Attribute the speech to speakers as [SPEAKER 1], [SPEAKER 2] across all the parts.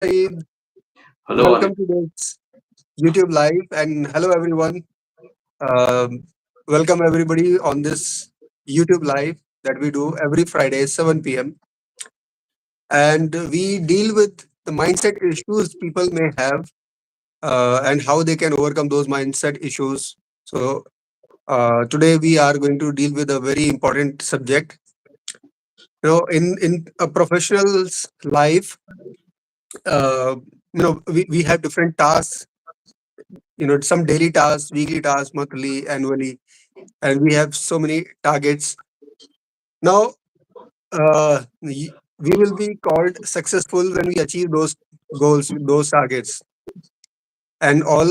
[SPEAKER 1] Sayeed.
[SPEAKER 2] Hello, Arif.
[SPEAKER 1] Welcome to this YouTube Live and hello everyone. Um, Welcome everybody on this YouTube Live that we do every Friday 7 p.m. And we deal with the mindset issues people may have and how they can overcome those mindset issues. So today we are going to deal with a very important subject. In a professional's life, uh, we have different tasks, some daily tasks, weekly tasks, monthly, annually, and we have so many targets. Now we will be called successful when we achieve those goals, those targets, and all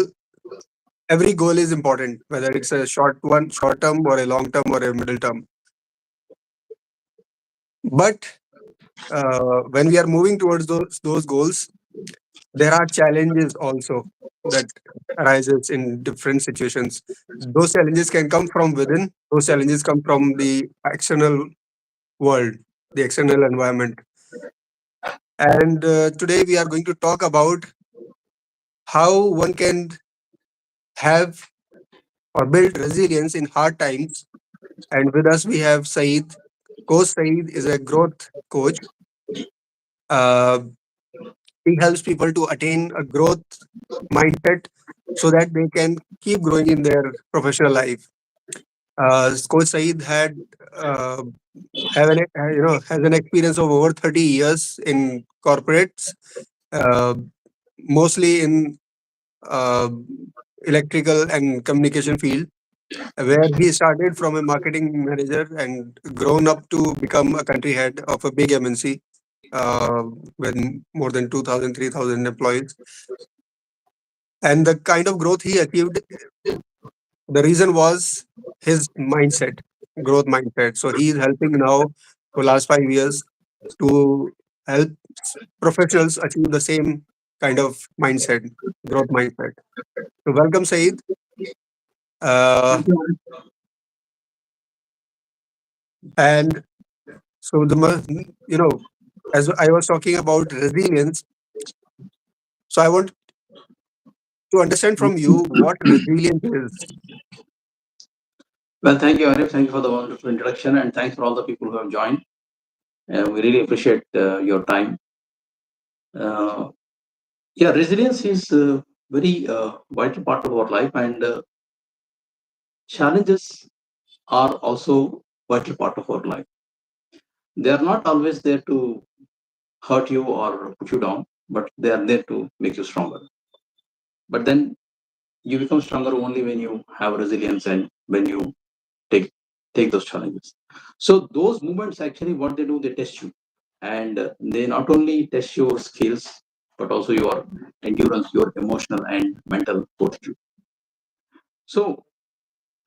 [SPEAKER 1] every goal is important, whether it's a short term or a long term or a middle term. But when we are moving towards those goals, there are challenges also that arises in different situations. Those challenges can come from within, those challenges come from the external world, the external environment. And today we are going to talk about how one can have or build resilience in hard times. And with us we have Saeed. Coach Saeed is a growth coach. uh, he helps people to attain a growth mindset so that they can keep growing in their professional life. Coach Saeed had uh, has an experience of over 30 years in corporates, uh, mostly in uh, electrical and communication field, where he started from a marketing manager and grown up to become a country head of a big MNC uh, with more than 2,000, 3,000 employees. And the kind of growth he achieved, the reason was his mindset, growth mindset. So he is helping now for last 5 years to help professionals achieve the same kind of mindset, growth mindset. So welcome, Saeed. Uh,
[SPEAKER 2] Thank you, Arif.
[SPEAKER 1] and so as I was talking about resilience, so I want to understand from you what resilience is.
[SPEAKER 2] Well, thank you, Arif. Thank you for the wonderful introduction, and thanks for all the people who have joined. We really appreciate your time. Uh, yeah, resilience is a very vital part of our life, and challenges are also vital part of our life. They are not always there to hurt you or put you down, but they are there to make you stronger. But then you become stronger only when you have resilience and when you take take those challenges. So those movements actually what they do, they test you, and they not only test your skills but also your endurance, your emotional and mental fortitude. So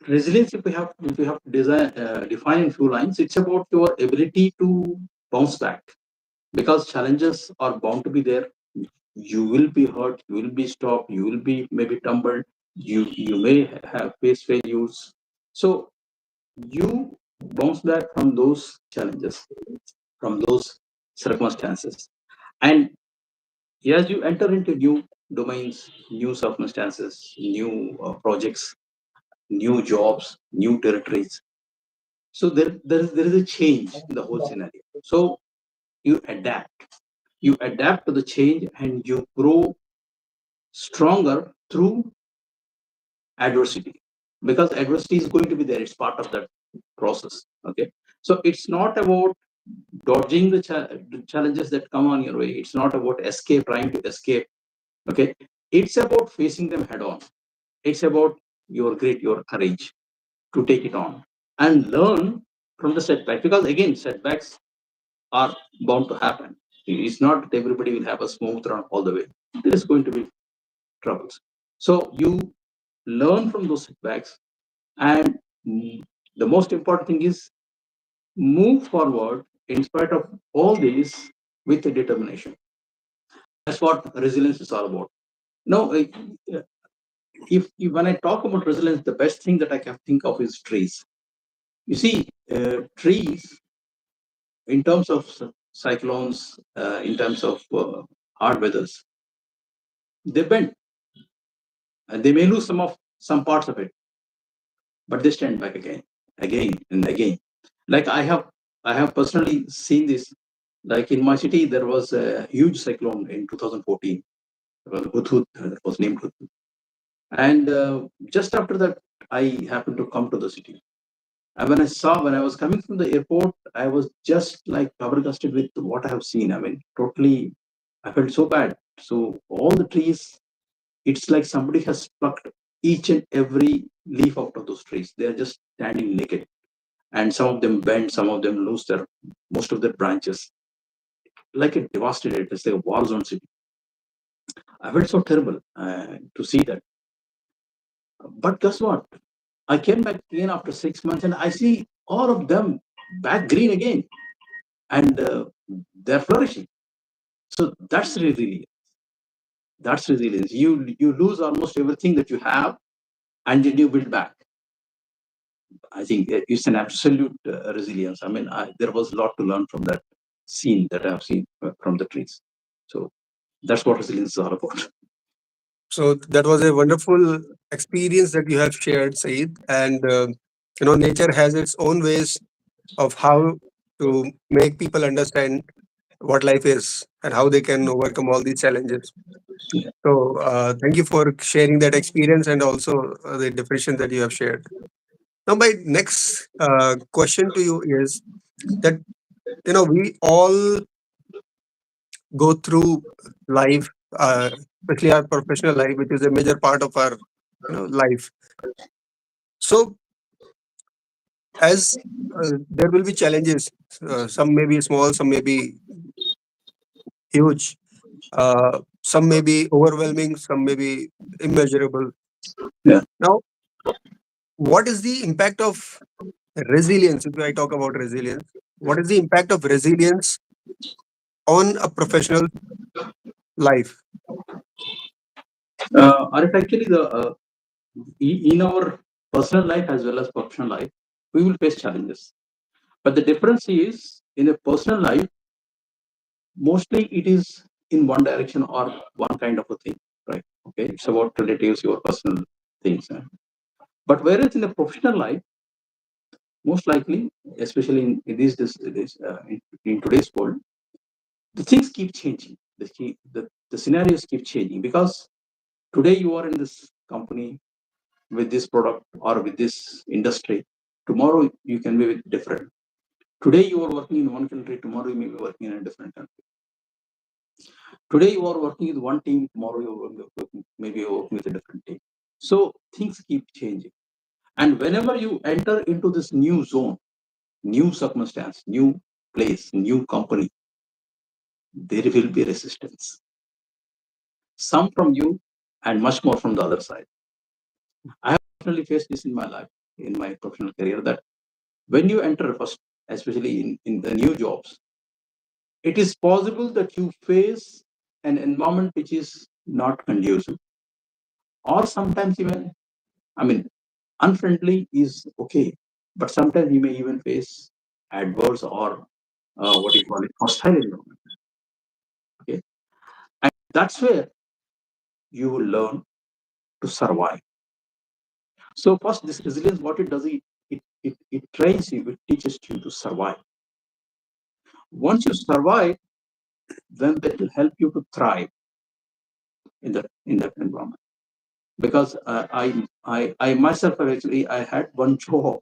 [SPEAKER 2] resilience, if we have to define in few lines, it's about your ability to bounce back, because challenges are bound to be there. You will be hurt, you will be stopped, you will be maybe tumbled, you may have faced failures. So you bounce back from those challenges, from those circumstances. And as you enter into new domains, new circumstances, new projects, new jobs, new territories, so there is a change in the whole scenario. So you adapt. You adapt to the change and you grow stronger through adversity, because adversity is going to be there. It's part of that process. Okay. So it's not about dodging the challenges that come on your way. It's not about trying to escape. Okay. It's about facing them head on. It's about your grit, your courage to take it on and learn from the setback, because again, setbacks are bound to happen. It's not that everybody will have a smooth run all the way. There is going to be troubles. So you learn from those setbacks, and the most important thing is move forward in spite of all these with determination. That's what resilience is all about. Now, if when I talk about resilience, the best thing that I can think of is trees. You see, trees, in terms of cyclones, in terms of hard weathers, they bend and they may lose some parts of it, but they stand back again and again. Like I have personally seen this. Like in my city, there was a huge cyclone in 2014. Hudhud was named Hudhud. And just after that, I happened to come to the city. And when I was coming from the airport, I was just like flabbergasted with what I have seen. I mean, totally, I felt so bad. So all the trees, it's like somebody has plucked each and every leaf out of those trees. They are just standing naked, and some of them bend, some of them lose their most of their branches. Like it devastated. It's like a war zone city. I felt so terrible to see that. But guess what? I came back again after 6 months, and I see all of them back green again, and they're flourishing. So that's resilience. That's resilience. You lose almost everything that you have, and then you build back. I think it's an absolute resilience. I mean, there was a lot to learn from that scene that I've seen from the trees. So that's what resilience is all about.
[SPEAKER 1] So that was a wonderful experience that you have shared, Saeed. And nature has its own ways of how to make people understand what life is and how they can overcome all these challenges.
[SPEAKER 2] Yeah.
[SPEAKER 1] So thank you for sharing that experience and also the definition that you have shared. Now, my next question to you is that we all go through life, especially our professional life, which is a major part of our life. So as there will be challenges, some may be small, some may be huge, some may be overwhelming, some may be immeasurable.
[SPEAKER 2] Yeah.
[SPEAKER 1] Now, what is the impact of resilience? If I talk about resilience, what is the impact of resilience on a professional life?
[SPEAKER 2] Arif, actually, in our personal life as well as professional life, we will face challenges. But the difference is in a personal life, mostly it is in one direction or one kind of a thing, right? Okay, it's about relatives, your personal things. But whereas in a professional life, most likely, especially in today's world, the things keep changing. The scenarios keep changing because today you are in this company with this product or with this industry. Tomorrow you can be with different. Today you are working in one country. Tomorrow you may be working in a different country. Today you are working with one team. Tomorrow maybe you're working with a different team. So things keep changing. And whenever you enter into this new zone, new circumstance, new place, new company, there will be resistance. Some from you and much more from the other side. I have personally faced this in my life, in my professional career, that when you enter first, especially in the new jobs, it is possible that you face an environment which is not conducive, or sometimes even, I mean, unfriendly is okay, but sometimes you may even face adverse or what you call it, hostile environment. Okay, and that's where you will learn to survive. So first, this resilience, what it does, it trains you, it teaches you to survive. Once you survive, then that will help you to thrive in that environment. Because I myself have actually I had one job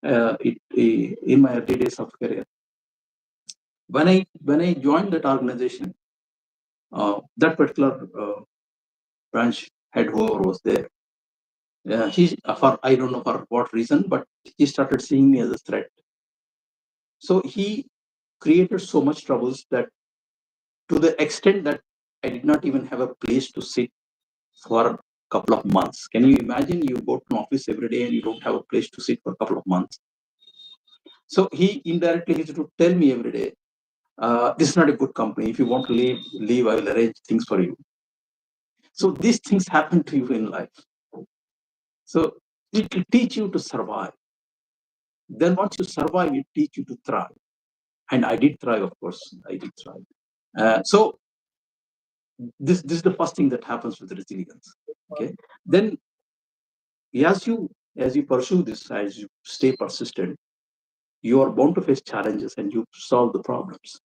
[SPEAKER 2] in my early days of career. When I joined that organization, that particular branch head whoever was there, he for I don't know for what reason, but he started seeing me as a threat. So he created so much troubles that to the extent that I did not even have a place to sit for a couple of months. Can you imagine? You go to an office every day and you don't have a place to sit for a couple of months. So he indirectly used to tell me every day, "This is not a good company. If you want to leave. I will arrange things for you." So these things happen to you in life. So it will teach you to survive. Then once you survive, it teach you to thrive. And I did thrive, of course. I did thrive. So This is the first thing that happens with resilience. Okay, then as you as you pursue this, as you stay persistent, you are bound to face challenges and you solve the problems.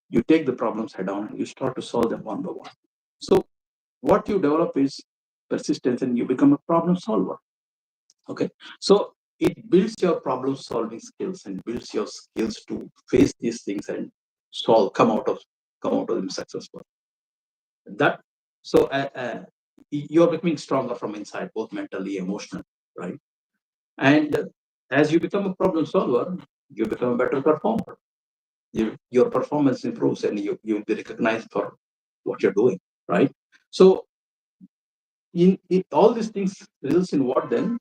[SPEAKER 2] You take the problems head on and you start to solve them one by one. So what you develop is persistence and you become a problem solver. Okay, so it builds your problem solving skills and builds your skills to face these things and solve, come out of them successful. That so you're becoming stronger from inside, both mentally, emotionally, right? And as you become a problem solver, you become a better performer. Your performance improves and you'll be recognized for what you're doing, right? So in all these things results in what then?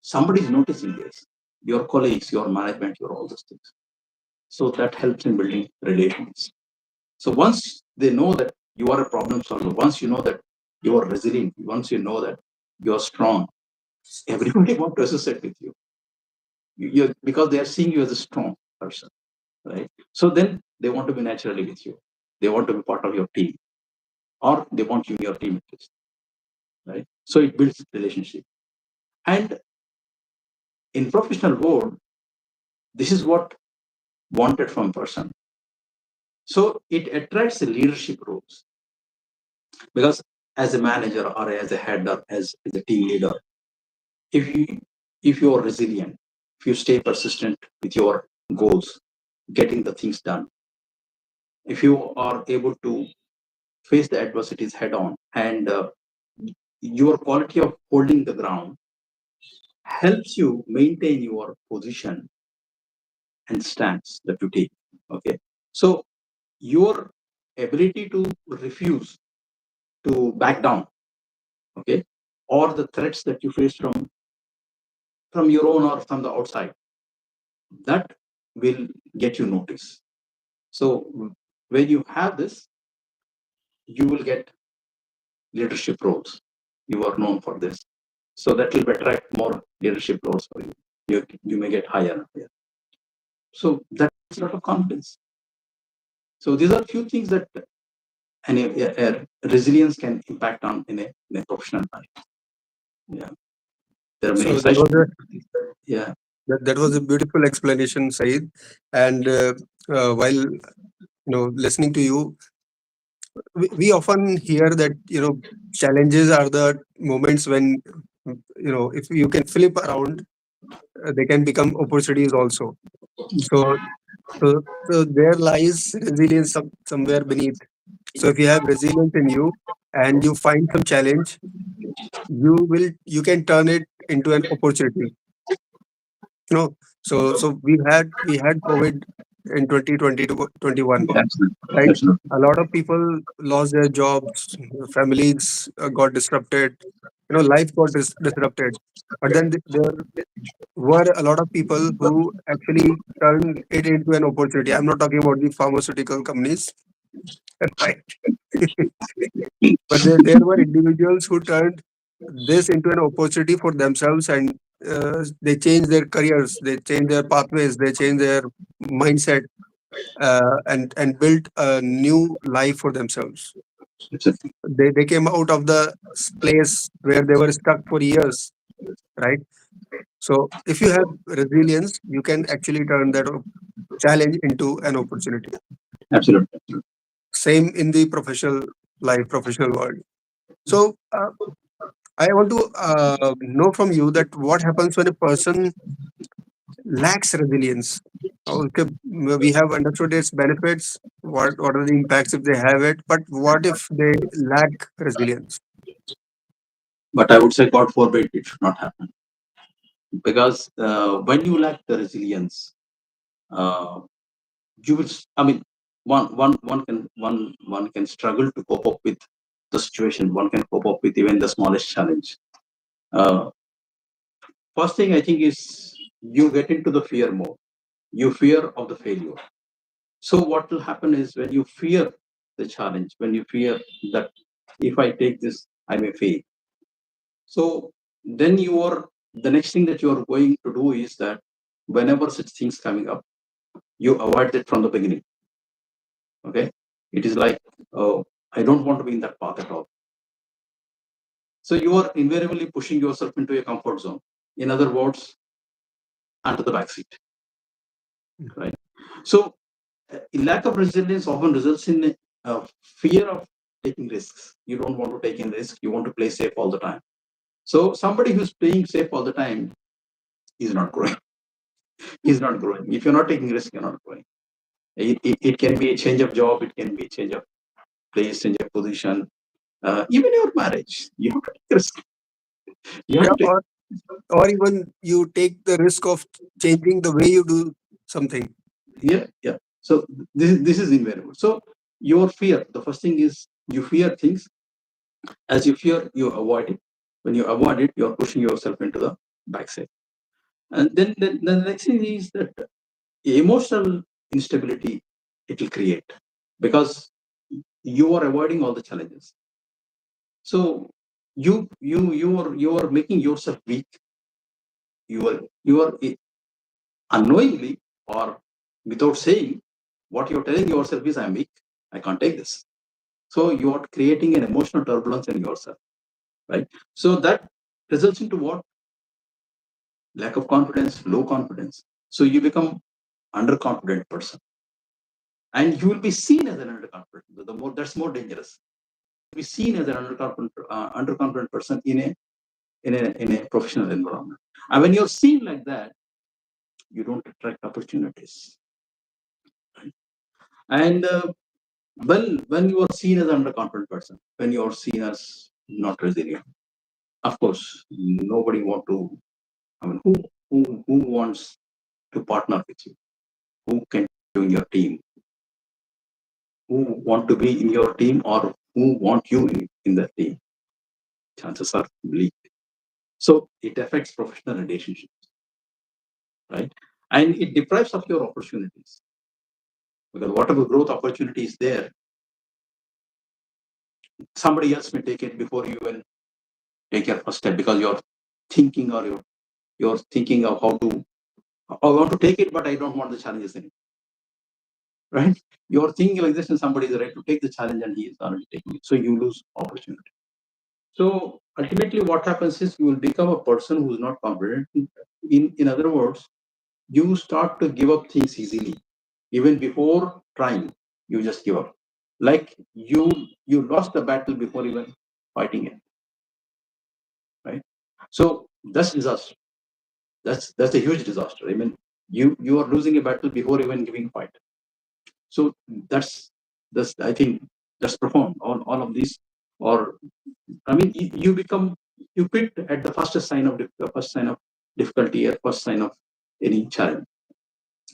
[SPEAKER 2] Somebody is noticing this. Your colleagues, your management, your all those things. So that helps in building relations. So once they know that you are a problem solver, once you know that you are resilient, once you know that you are strong, everybody wants to associate with you. Because they are seeing you as a strong person, right? So then they want to be naturally with you. They want to be part of your team, or they want you in your team at least, right? So it builds relationship. And in professional world, this is what wanted from person. So it attracts the leadership roles because as a manager or as a head or as a team leader, if you if you are resilient, if you stay persistent with your goals, getting the things done, if you are able to face the adversities head on and your quality of holding the ground helps you maintain your position and stance that you take. Okay, so your ability to refuse to back down, okay, or the threats that you face from your own or from the outside, that will get you notice. So when you have this, you will get leadership roles. You are known for this, so that will attract more leadership roles for you. You may get higher and higher. So that's a lot of confidence. So these are few things that resilience can impact on in a professional life. Yeah, there are many
[SPEAKER 1] So
[SPEAKER 2] such. Yeah,
[SPEAKER 1] that was a beautiful explanation, Saeed. And while listening to you, we often hear that challenges are the moments when if you can flip around, they can become opportunities also. So so there lies resilience somewhere beneath. So if you have resilience in you and you find some challenge, you can turn it into an opportunity. So we had COVID in 2020 to 21,
[SPEAKER 2] absolutely,
[SPEAKER 1] right?
[SPEAKER 2] absolutely,
[SPEAKER 1] A lot of people lost their jobs, families got disrupted, life got disrupted. But then there were a lot of people who actually turned it into an opportunity. I'm not talking about the pharmaceutical companies, right? But there were individuals who turned this into an opportunity for themselves, and they changed their careers, they changed their pathways, they changed their mindset, and built a new life for themselves.
[SPEAKER 2] absolutely,
[SPEAKER 1] They came out of the place where they were stuck for years, right? So if you have resilience, you can actually turn that challenge into an opportunity.
[SPEAKER 2] absolutely.
[SPEAKER 1] Same in the professional life, professional world. So I want to know from you that what happens when a person lacks resilience. Okay, we have understood its benefits. What are the impacts if they have it? But what if they lack resilience?
[SPEAKER 2] But I would say, God forbid, it should not happen because when you lack the resilience, uh, you will. I mean, one can struggle to cope up with the situation. One can cope up with even the smallest challenge. Uh, First thing I think is you get into the fear mode. You fear of the failure. So what will happen is when you fear the challenge, when you fear that if I take this, I may fail. So then the next thing that you are going to do is that whenever such things coming up, you avoid it from the beginning. Okay, it is like I don't want to be in that path at all. So you are invariably pushing yourself into a comfort zone. In other words, onto the back seat, right? So lack of resilience often results in fear of taking risks. You don't want to take in risk. You want to play safe all the time. So somebody who's playing safe all the time is not growing. He's not growing. If you're not taking risk, you're not growing. It can be a change of job. It can be a change of place, change of position. Even your marriage, you have to take risk. You have
[SPEAKER 1] Yeah,
[SPEAKER 2] to take.
[SPEAKER 1] or even you take the risk of changing the way you do something.
[SPEAKER 2] Yeah, yeah. So this is invariable. So your fear. The first thing is you fear things. As you fear, you avoid it. When you avoid it, you're pushing yourself into the backside. And then the next thing is that emotional instability it will create because you are avoiding all the challenges. So you are making yourself weak. You are unknowingly or without saying what you're telling yourself is I'm weak. I can't take this. So you are creating an emotional turbulence in yourself, right? So that results into what? Lack of confidence, low confidence. So you become underconfident person, and you will be seen as an underconfident. The more that's more dangerous. Be seen as an underconfident person in a professional environment. And when you're seen like that, you don't attract opportunities. Right? And when you are seen as an underconfident person, when you are seen as not resilient, of course, nobody want to. I mean, who wants to partner with you? Who can join your team? Who want to be in your team or who want you in that team? Chances are bleak. So it affects professional relationships, right? And it deprives of your opportunities because whatever growth opportunity is there, somebody else may take it before you will take your first step because you're thinking or you're thinking of how to I want to take it, but I don't want the challenges in it. Right? You're thinking like this, and somebody is right to take the challenge, and he is already taking it. So you lose opportunity. So ultimately, what happens is you will become a person who is not confident. In other words, you start to give up things easily, even before trying. You just give up. Like you lost the battle before even fighting it. Right? So that's disaster. That's a huge disaster. I mean, you are losing a battle before even giving a fight. So that's I think that's profound. All of these, or I mean, you become you quit at the first sign of the first sign of difficulty or first sign of any challenge.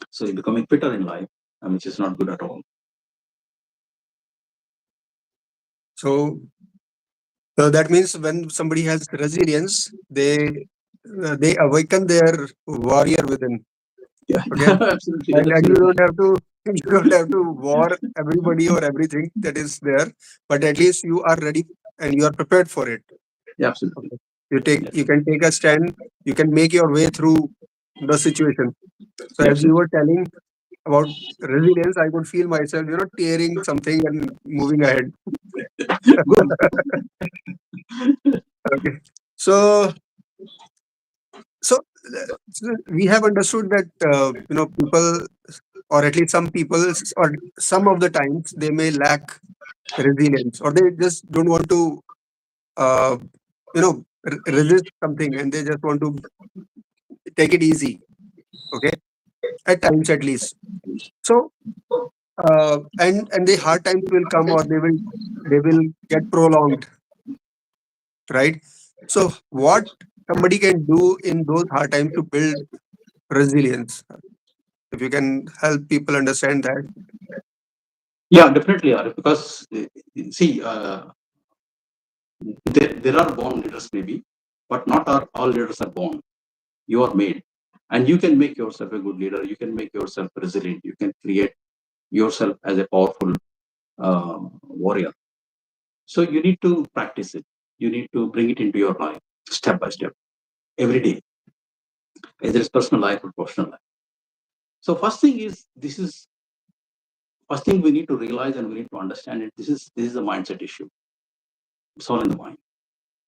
[SPEAKER 2] So you become a quitter in life, which is not good at all.
[SPEAKER 1] So that means when somebody has resilience, they awaken their warrior within.
[SPEAKER 2] Yeah,
[SPEAKER 1] Okay,
[SPEAKER 2] absolutely,
[SPEAKER 1] and you
[SPEAKER 2] absolutely,
[SPEAKER 1] don't have to you don't have to war everybody or everything that is there, but at least you are ready and you are prepared for it.
[SPEAKER 2] yeah, absolutely.
[SPEAKER 1] Okay,
[SPEAKER 2] Yeah,
[SPEAKER 1] you can take a stand. You can make your way through the situation. So
[SPEAKER 2] yeah,
[SPEAKER 1] as you
[SPEAKER 2] absolutely.
[SPEAKER 1] were telling about resilience, I could feel myself, tearing something and moving ahead.
[SPEAKER 2] Good.
[SPEAKER 1] Okay. So, so we have understood that people, or at least some people, or some of the times they may lack resilience, or they just don't want to, uh, resist something, and they just want to take it easy. Okay, at times at least. So, and the hard times will come, or they will get prolonged, right? So, what somebody can do in those hard times to build resilience? If you can help people understand that.
[SPEAKER 2] Yeah, definitely, Arif, because see, there are born leaders maybe, but not all leaders are born. You are made, and you can make yourself a good leader. You can make yourself resilient. You can create yourself as a powerful warrior. So you need to practice it. You need to bring it into your life step by step every day, either it's personal life or professional life. So first thing is this is First thing we need to realize and we need to understand it. This is a mindset issue. It's all in the mind.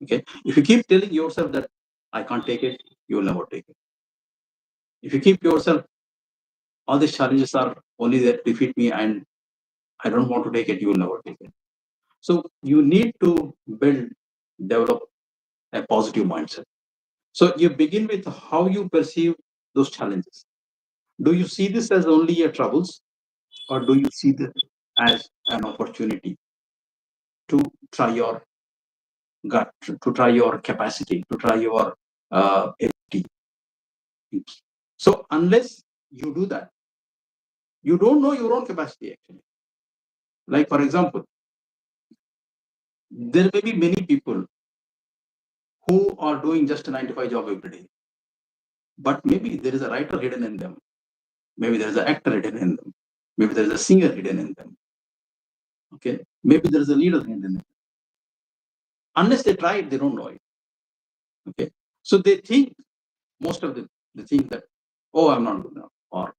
[SPEAKER 2] Okay. If you keep telling yourself that I can't take it, you will never take it. If you keep yourself, all these challenges are only there to defeat me and I don't want to take it, you will never take it. So you need to develop a positive mindset. So you begin with how you perceive those challenges. Do you see this as only a troubles, or do you see this as an opportunity to try your gut, to try your capacity, to try your ability? So unless you do that, you don't know your own capacity actually. Like for example, there may be many people who are doing just a 9 to 5 job every day, but maybe there is a writer hidden in them. Maybe there is an actor hidden in them. Maybe there is a singer hidden in them. Okay. Maybe there is a leader hidden in them. Unless they try it, they don't know it. Okay. So they think, most of them, they think that, oh, I'm not good enough. Or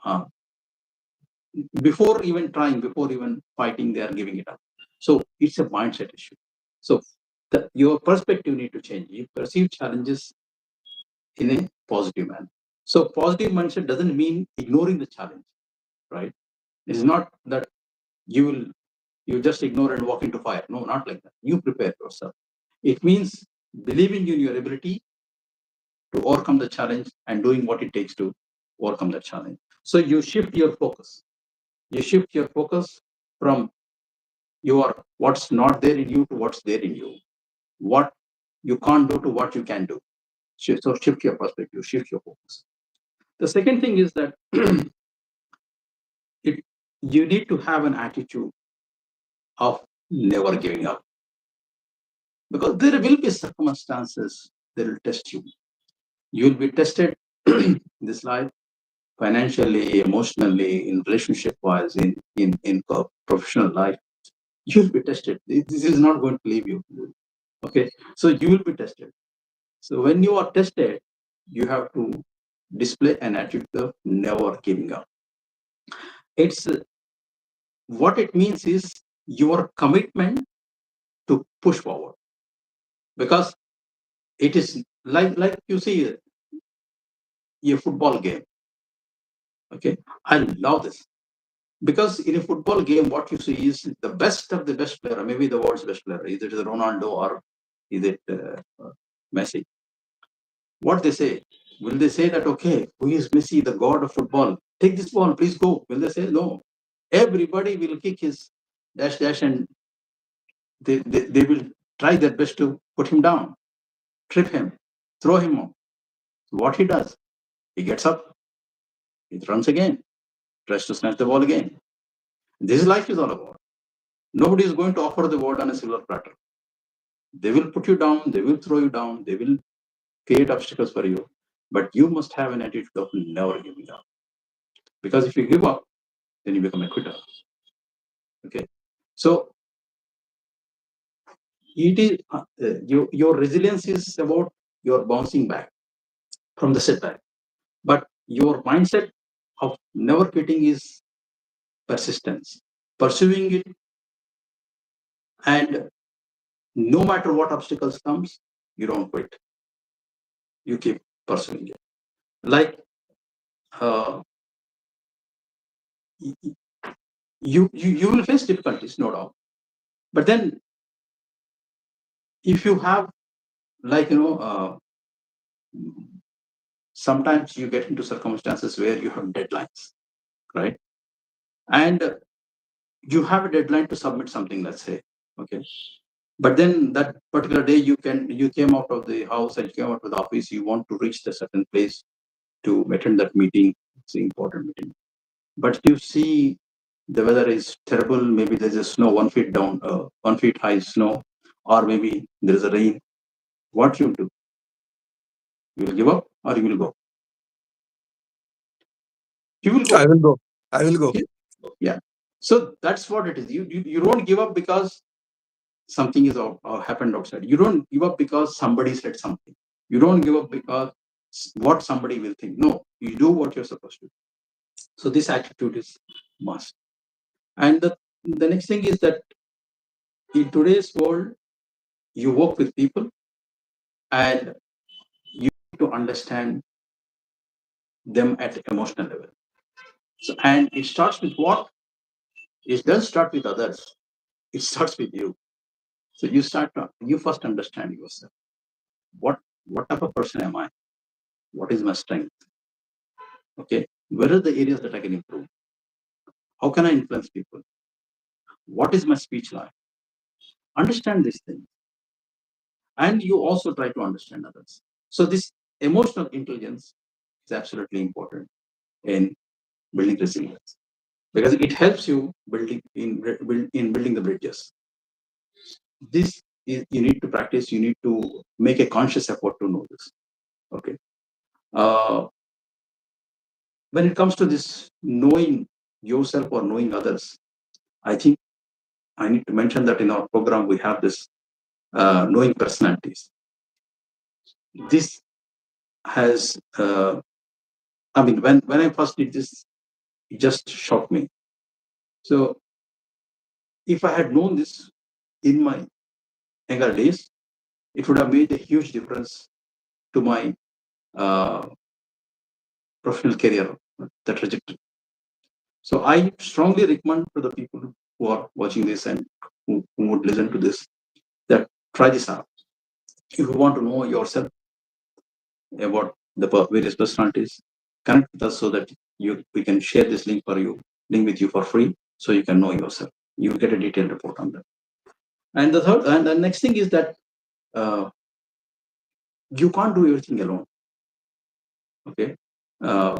[SPEAKER 2] uh, before even trying, before even fighting, they are giving it up. So it's a mindset issue. So your perspective need to change. You perceive challenges in a positive manner. So positive mindset doesn't mean ignoring the challenge, right? It's not that you just ignore and walk into fire. No, not like that. You prepare yourself. It means believing in your ability to overcome the challenge and doing what it takes to overcome that challenge. So you shift your focus. You shift your focus from your what's not there in you to what's there in you. What you can't do to what you can do. So shift your perspective, shift your focus. The second thing is that you need to have an attitude of never giving up, because there will be circumstances that will test you. You will be tested in this life, financially, emotionally, in relationship wise, in professional life. You'll be tested. This is not going to leave you. Okay, so you will be tested. So when you are tested, you have to display an attitude of never giving up. It's what it means is your commitment to push forward, because it is like you see a football game. Okay, I love this, because in a football game, what you see is the best of the best player, maybe the world's best player, either it is Ronaldo or is it Messi. What they say? Will they say that, okay, who is Messi, the god of football? Take this ball, please go. Will they say no? Everybody will kick his dash dash, and they will try their best to put him down, trip him, throw him off. What he does, he gets up, he runs again, tries to snatch the ball again. This is life is all about. Nobody is going to offer the world on a silver platter. They will put you down, they will throw you down, they will create obstacles for you. But you must have an attitude of never giving up. Because if you give up, then you become a quitter. Okay. So it is your resilience is about your bouncing back from the setback. But your mindset of never quitting is persistence, pursuing it, and no matter what obstacles comes, you don't quit. You keep pursuing it. Like uh, you will face difficulties, no doubt. But then if you have, like, sometimes you get into circumstances where you have deadlines, right? And you have a deadline to submit something, let's say, okay. But then that particular day you came out of the house and you came out of the office, you want to reach the certain place to attend that meeting. It's an important meeting. But you see the weather is terrible. Maybe there's a snow 1 feet down, 1 feet high snow, or maybe there is a rain. What you do? You will give up or you will go? You will
[SPEAKER 1] I
[SPEAKER 2] go.
[SPEAKER 1] will go. I will go.
[SPEAKER 2] Okay? Yeah. So that's what it is. You don't give up because something is happened outside. You don't give up because somebody said something. You don't give up because what somebody will think. No, you do what you're supposed to. So this attitude is Must. And the next thing is that in today's world, you work with people and you need to understand them at emotional level. So, and it starts with what? It does start with others. It starts with you. So you first understand yourself. What what type of person am I? What is my strength? Okay. Where are the areas that I can improve? How can I influence people? What is my speech like? Understand these things. And you also try to understand others. So this emotional intelligence is absolutely important in building resilience because it helps you building the bridges. This is you need to practice. You need to make a conscious effort to know this. Okay. Uh, when it comes to this knowing yourself or knowing others, I think I need to mention that in our program we have this knowing personalities. This has, I mean, when I first did this, it just shocked me. So if I had known this in my younger days, it would have made a huge difference to my uh, professional career, the trajectory. So I strongly recommend to the people who are watching this and who would listen to this that try this out. If you want to know yourself about the various personalities, connect with us so that we can share this link with you for free, so you can know yourself. You will get a detailed report on that. And the next thing is that uh, you can't do everything alone. Okay, uh,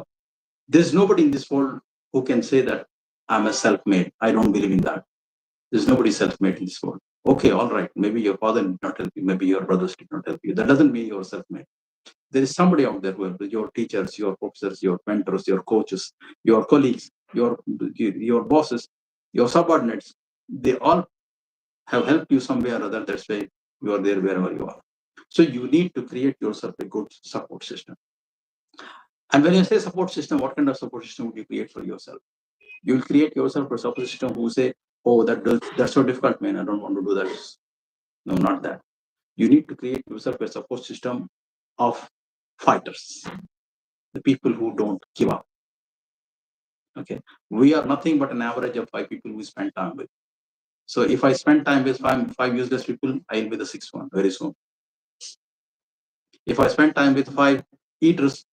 [SPEAKER 2] there's nobody in this world who can say that I'm a self-made. I don't believe in that. There's nobody self-made in this world. Okay, all right. Maybe your father did not help you. Maybe your brothers did not help you. That doesn't mean you're self-made. There is somebody out there who your teachers, your professors, your mentors, your coaches, your colleagues, your bosses, your subordinates. They all have helped you somewhere or other. That's why you are there wherever you are. So you need to create yourself a good support system. And when you say support system, what kind of support system would you create for yourself? You will create yourself a support system who say, "Oh, that's so difficult, man. I don't want to do that." No, not that. You need to create yourself a support system of fighters, the people who don't give up. Okay, we are nothing but an average of 5 people we spend time with. So if I spend time with five useless people, I'll be the sixth one very soon. If I spend time with 5 eaters,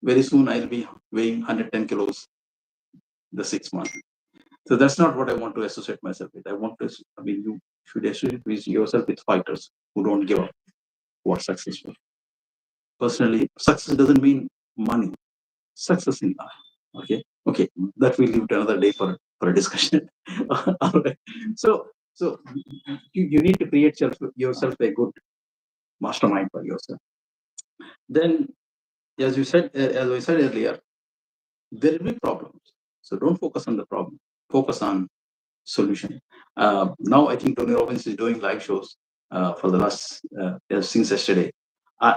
[SPEAKER 2] very soon I'll be weighing 110 kilos, the sixth one. So that's not what I want to associate myself with. You should associate with yourself with fighters who don't give up, who are successful. Personally, success doesn't mean money. Success in life. Okay. That we'll leave it another day for a discussion. All right. So you need to create yourself a good mastermind for yourself. Then, as I said earlier, there will be problems. So don't focus on the problem. Focus on solution. Now I think Tony Robbins is doing live shows for the last since yesterday.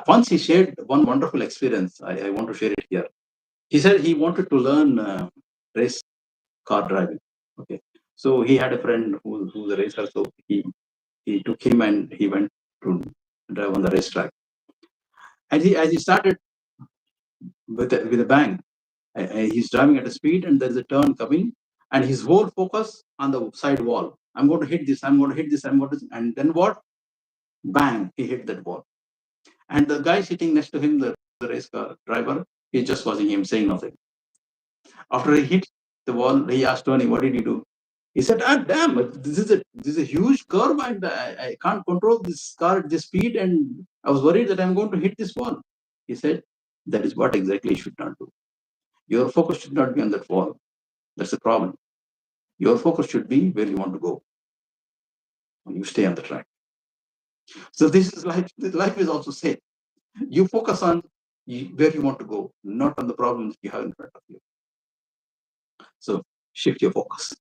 [SPEAKER 2] Once he shared one wonderful experience. I want to share it here. He said he wanted to learn race car driving. Okay, so he had a friend who's a racer, so he took him and he went to drive on the racetrack. And as he started with a bang, he's driving at a speed, and there's a turn coming, and his whole focus on the side wall. I'm going to hit this. I'm going to hit this. And then what? Bang! He hit that wall. And the guy sitting next to him, the race car driver, he's just watching him, saying nothing. After he hit the wall, he asked Tony, "What did he do?" He said, "Ah, damn! This is a huge curve, and I can't control this car at this speed, and I was worried that I'm going to hit this wall." He said, "That is what exactly you should not do. Your focus should not be on that wall. That's the problem. Your focus should be where you want to go, and you stay on the track." So this is life. Life is also same. You focus on where you want to go, not on the problems you have in front of you. So shift your focus,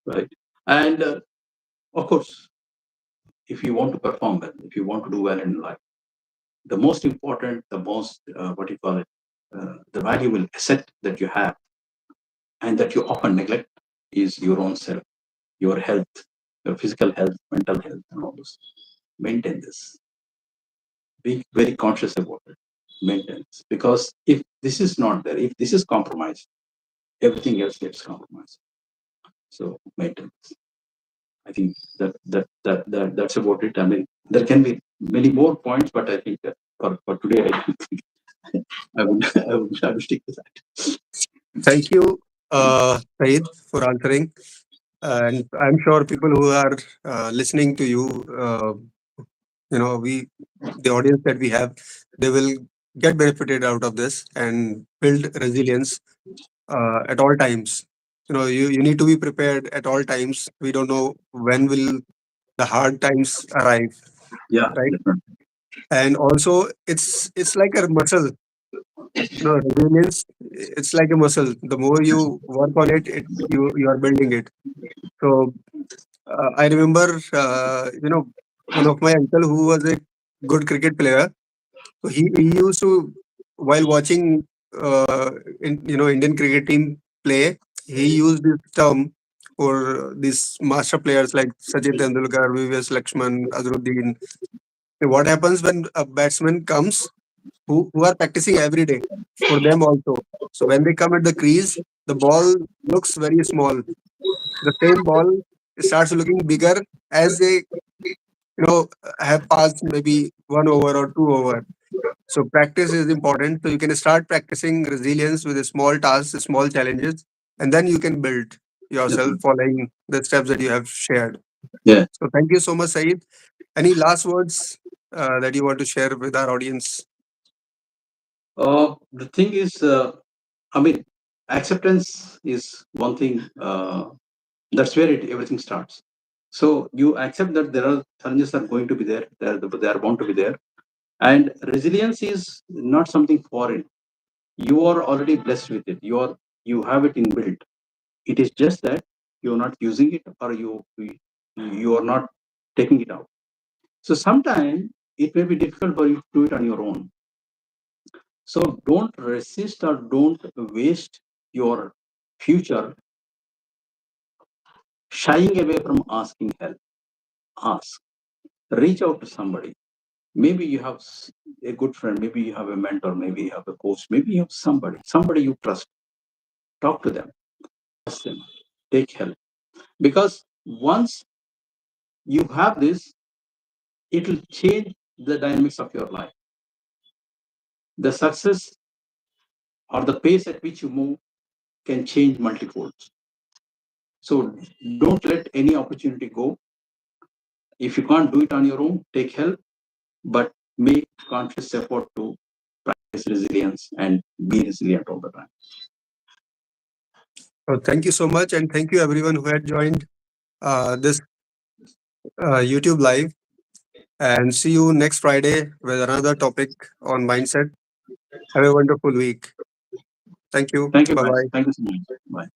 [SPEAKER 2] right? And of course, if you want to perform well, if you want to do well in life, the most important, the most the valuable asset that you have and that you often neglect is your own self, your health, your physical health, mental health, and all those. Maintain this. Be very conscious about it. Maintain this. Because if this is not there, if this is compromised, everything else gets compromised. So maintain this. I think that's about it. I mean, there can be many more points, but I think that for today, I think I will stick to that.
[SPEAKER 1] Thank you, Said, for answering. And I'm sure people who are listening to you, we, the audience that we have, they will get benefited out of this and build resilience at all times. You need to be prepared at all times. We don't know when will the hard times arrive,
[SPEAKER 2] Yeah,
[SPEAKER 1] right?
[SPEAKER 2] definitely.
[SPEAKER 1] And also, it's like a muscle. Resilience. It's like a muscle. The more you work on it, you are building it. So I remember, one of my uncle who was a good cricket player. So he used to, while watching, Indian cricket team play, he used this term for these master players like Sachin Tendulkar, VVS Lakshman, Azharuddin. What happens when a batsman comes who are practicing every day for them also? So when they come at the crease, the ball looks very small. The same ball starts looking bigger as they have passed maybe one over or two over. So practice is important. So you can start practicing resilience with a small tasks, small challenges, and then you can build yourself
[SPEAKER 2] Definitely.
[SPEAKER 1] following the steps that you have shared.
[SPEAKER 2] Yeah.
[SPEAKER 1] So thank you so much, Saeed. Any last words that you want to share with our audience?
[SPEAKER 2] The thing is, I mean, acceptance is one thing. That's where everything starts. So you accept that there are challenges are going to be there. They are bound to be there. And resilience is not something foreign. You are already blessed with it. You have it inbuilt. It is just that you're not using it, or you are not taking it out. So sometimes it may be difficult for you to do it on your own. So don't resist or don't waste your future shying away from asking help. Ask. Reach out to somebody. Maybe you have a good friend, maybe you have a mentor, maybe you have a coach, maybe you have somebody you trust. Talk to them, ask them, take help. Because once you have this, it will change the dynamics of your life. The success or the pace at which you move can change multifolds. So don't let any opportunity go. If you can't do it on your own, take help, but make conscious effort to practice resilience and be resilient all the time.
[SPEAKER 1] Thank you so much, and thank you everyone who had joined this YouTube live. And see you next Friday with another topic on mindset. Have a wonderful week. Thank you.
[SPEAKER 2] Thank you,
[SPEAKER 1] Bye
[SPEAKER 2] guys.
[SPEAKER 1] bye.
[SPEAKER 2] Thank you so much. Bye.